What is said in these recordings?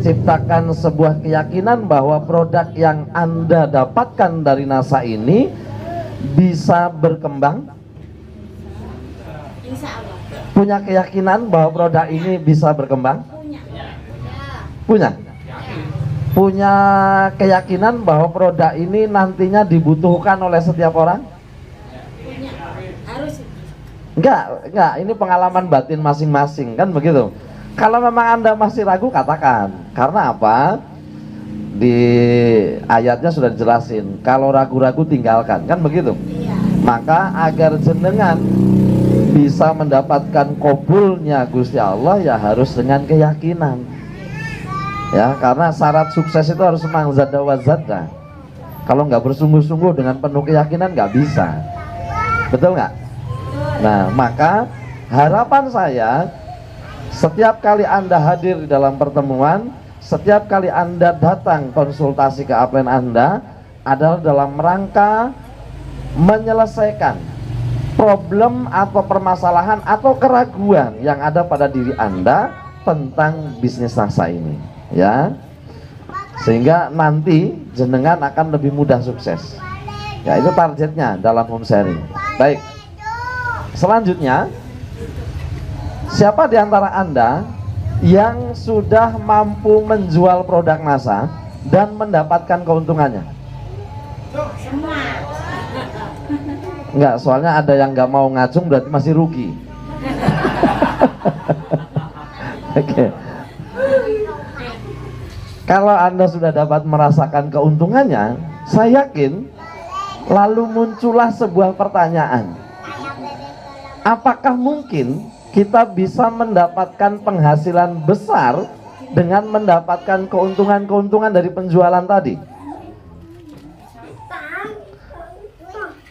menciptakan sebuah keyakinan bahwa produk yang Anda dapatkan dari NASA ini bisa berkembang? Insya Allah. Punya keyakinan bahwa produk ini bisa berkembang? Punya? Punya keyakinan bahwa produk ini nantinya dibutuhkan oleh setiap orang? Punya. Harus. Enggak, ini pengalaman batin masing-masing, kan begitu. Kalau memang Anda masih ragu, katakan. Karena apa? Di ayatnya sudah dijelasin, kalau ragu-ragu tinggalkan, kan begitu. Iya. Maka agar jenengan bisa mendapatkan kabulnya Gusti Allah, ya harus dengan keyakinan. Ya, karena syarat sukses itu harus mangzada wa zadda. Kalau nggak bersungguh-sungguh dengan penuh keyakinan, nggak bisa. Betul nggak? Nah, maka harapan saya, setiap kali Anda hadir di dalam pertemuan, setiap kali Anda datang konsultasi ke upline Anda, adalah dalam rangka menyelesaikan problem atau permasalahan atau keraguan yang ada pada diri Anda tentang bisnis NASA ini, ya. Sehingga nanti jenengan akan lebih mudah sukses. Ya, itu targetnya dalam home sharing. Baik. Selanjutnya, siapa di antara Anda yang sudah mampu menjual produk NASA dan mendapatkan keuntungannya? Semua. Enggak, soalnya ada yang nggak mau ngacung berarti masih rugi. Oke. Kalau Anda sudah dapat merasakan keuntungannya, saya yakin lalu muncullah sebuah pertanyaan. Apakah mungkin kita bisa mendapatkan penghasilan besar dengan mendapatkan keuntungan-keuntungan dari penjualan tadi?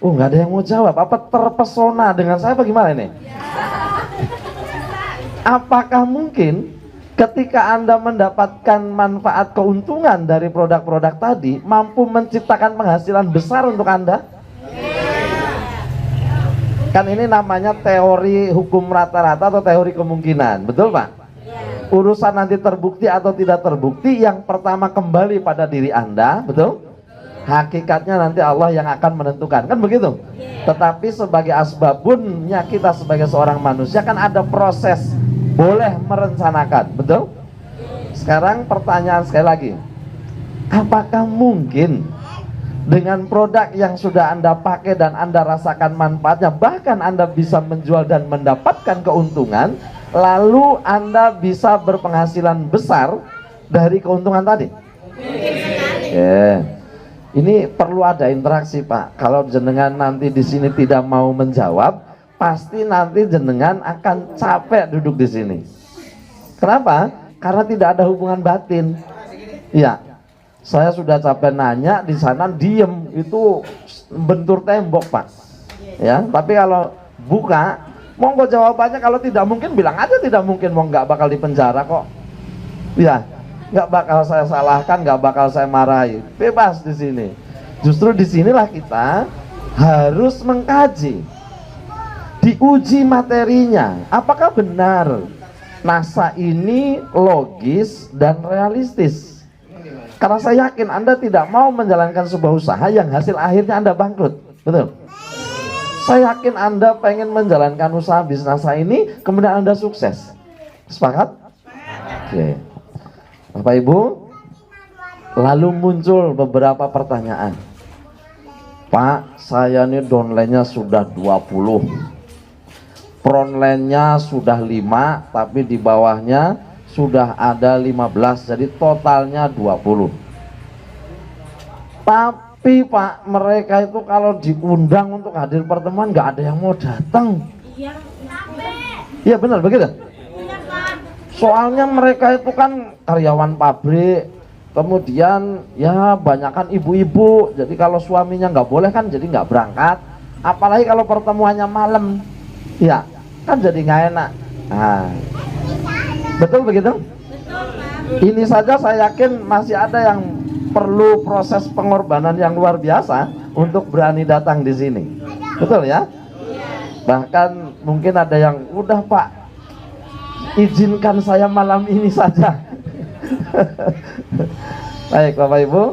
Nggak ada yang mau jawab. Apa terpesona dengan saya bagaimana ini? Apakah mungkin ketika Anda mendapatkan manfaat keuntungan dari produk-produk tadi mampu menciptakan penghasilan besar untuk Anda? Kan ini namanya teori hukum rata-rata atau teori kemungkinan, betul Pak? Urusan nanti terbukti atau tidak terbukti, yang pertama kembali pada diri Anda, betul? Hakikatnya nanti Allah yang akan menentukan, kan begitu? Tetapi sebagai asbabunnya kita sebagai seorang manusia kan ada proses, boleh merencanakan, betul? Sekarang pertanyaan sekali lagi, apakah mungkin dengan produk yang sudah Anda pakai dan Anda rasakan manfaatnya, bahkan Anda bisa menjual dan mendapatkan keuntungan, lalu Anda bisa berpenghasilan besar dari keuntungan tadi? Ini perlu ada interaksi Pak. Kalau jenengan nanti di sini tidak mau menjawab, pasti nanti jenengan akan capek duduk di sini. Kenapa? Karena tidak ada hubungan batin. Iya. Saya sudah capek nanya, di sana diem, itu bentur tembok Pak. Ya, tapi kalau buka, monggo jawabannya. Kalau tidak mungkin bilang aja tidak mungkin, mau nggak bakal dipenjara kok. Ya, nggak bakal saya salahkan, nggak bakal saya marahi, bebas di sini. Justru di sinilah kita harus mengkaji, diuji materinya. Apakah benar NASA ini logis dan realistis? Karena saya yakin Anda tidak mau menjalankan sebuah usaha yang hasil akhirnya Anda bangkrut, betul? Saya yakin Anda pengen menjalankan usaha bisnis NASA ini, kemudian Anda sukses. Sepakat? Oke. Bapak Ibu, lalu muncul beberapa pertanyaan. Pak, saya ini downline-nya sudah 20, frontline-nya sudah 5, tapi di bawahnya sudah ada 15, jadi totalnya 20. Tapi Pak, mereka itu kalau diundang untuk hadir pertemuan nggak ada yang mau datang. Iya benar begitu. Soalnya mereka itu kan karyawan pabrik, kemudian ya banyakkan ibu-ibu, jadi kalau suaminya nggak boleh kan jadi nggak berangkat. Apalagi kalau pertemuannya malam, ya kan jadi nggak enak. Nah, betul begitu? Betul, ini saja saya yakin masih ada yang perlu proses pengorbanan yang luar biasa untuk berani datang di sini. Betul ya? Bahkan mungkin ada yang udah Pak, izinkan saya malam ini saja. Baik Bapak Ibu,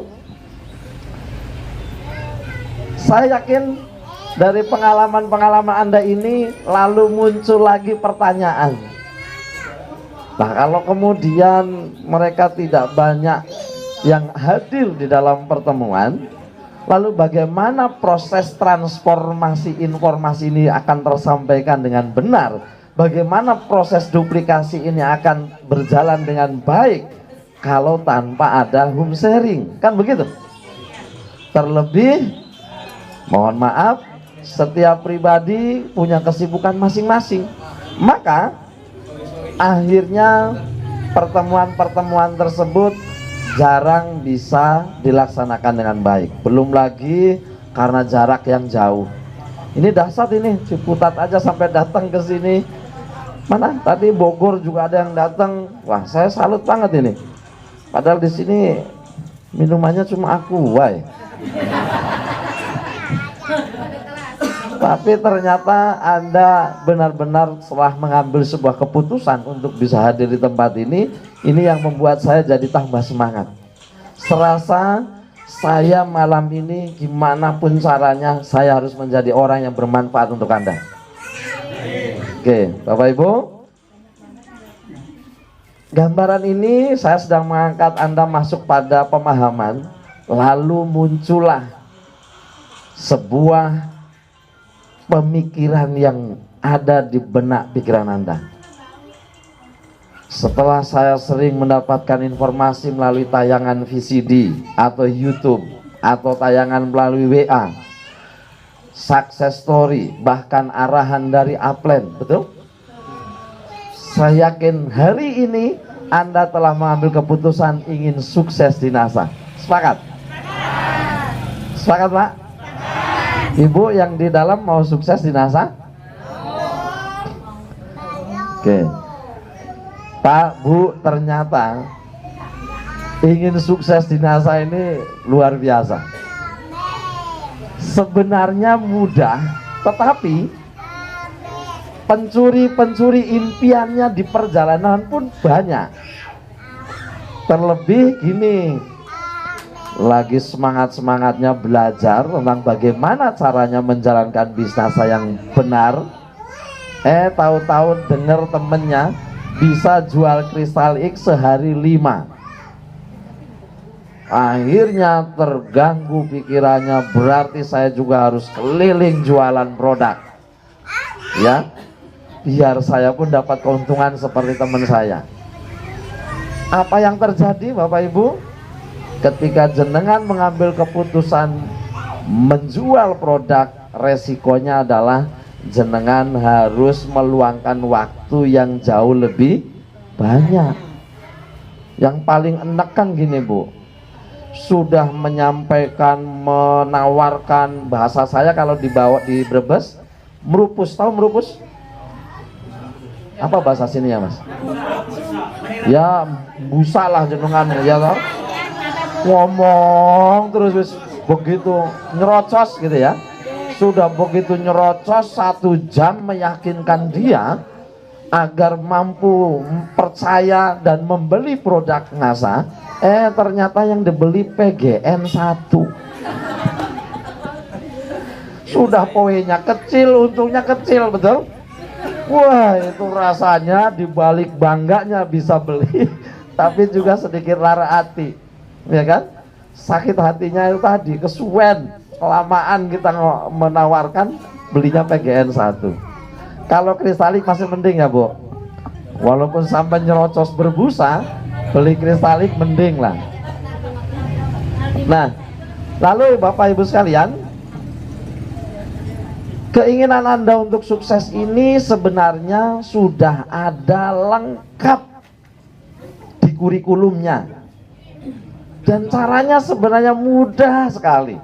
saya yakin dari pengalaman-pengalaman Anda ini lalu muncul lagi pertanyaan. Nah, kalau kemudian mereka tidak banyak yang hadir di dalam pertemuan, lalu bagaimana proses transformasi informasi ini akan tersampaikan dengan benar? Bagaimana proses duplikasi ini akan berjalan dengan baik kalau tanpa ada home sharing? Kan begitu? Terlebih, mohon maaf, setiap pribadi punya kesibukan masing-masing. Maka akhirnya pertemuan-pertemuan tersebut jarang bisa dilaksanakan dengan baik. Belum lagi karena jarak yang jauh. Ini dahsyat ini, Ciputat aja sampai datang ke sini. Mana? Tadi Bogor juga ada yang datang. Wah, saya salut banget ini. Padahal di sini minumannya cuma aqua. Tapi ternyata Anda benar-benar setelah mengambil sebuah keputusan untuk bisa hadir di tempat ini yang membuat saya jadi tambah semangat. Serasa saya malam ini gimana pun caranya saya harus menjadi orang yang bermanfaat untuk Anda. Oke, Bapak Ibu, gambaran ini saya sedang mengangkat Anda masuk pada pemahaman, lalu muncullah sebuah pemikiran yang ada di benak pikiran Anda. Setelah saya sering mendapatkan informasi melalui tayangan VCD atau YouTube atau tayangan melalui WA, success story, bahkan arahan dari upline, betul? Saya yakin hari ini Anda telah mengambil keputusan ingin sukses di NASA. Sepakat? Sepakat, Pak? Ibu yang di dalam mau sukses di NASA? Oke. Pak, Bu, ternyata ingin sukses di NASA ini luar biasa. Sebenarnya mudah, tetapi pencuri-pencuri impiannya di perjalanan pun banyak. Terlebih gini, lagi semangat-semangatnya belajar tentang bagaimana caranya menjalankan bisnis yang benar, tahu-tahu dengar temennya bisa jual kristal X sehari 5. Akhirnya terganggu pikirannya, berarti saya juga harus keliling jualan produk, ya, biar saya pun dapat keuntungan seperti teman saya. Apa yang terjadi Bapak Ibu? Ketika jenengan mengambil keputusan menjual produk, resikonya adalah jenengan harus meluangkan waktu yang jauh lebih banyak. Yang paling enak kan gini Bu, sudah menyampaikan, menawarkan, bahasa saya kalau dibawa di Brebes, merupus. Tahu merupus? Apa bahasa sini ya Mas? Ya busa lah jenengan, ya tahu? Ngomong terus begitu nyerocos gitu ya. Sudah begitu nyerocos 1 jam meyakinkan dia agar mampu percaya dan membeli produk NASA, ternyata yang dibeli PGN 1. Sudah poinnya kecil, untungnya kecil, betul? Wah, itu rasanya dibalik bangganya bisa beli tapi juga sedikit lara hati, ya kan? Sakit hatinya itu tadi, kesuwen, kelamaan kita menawarkan, belinya PGN 1. Kalau kristalik masih mending ya Bu, walaupun sampai nyerocos berbusa, beli kristalik mending lah. Nah, lalu Bapak Ibu sekalian, keinginan Anda untuk sukses ini sebenarnya sudah ada lengkap di kurikulumnya, dan caranya sebenarnya mudah sekali.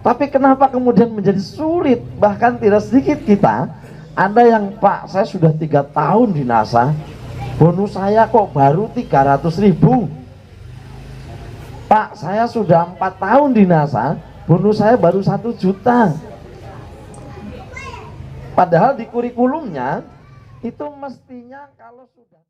Tapi kenapa kemudian menjadi sulit? Bahkan tidak sedikit kita, Anda yang Pak, saya sudah 3 tahun di NASA, bonus saya kok baru 300.000. Pak, saya sudah 4 tahun di NASA, bonus saya baru 1 juta. Padahal di kurikulumnya itu mestinya kalau sudah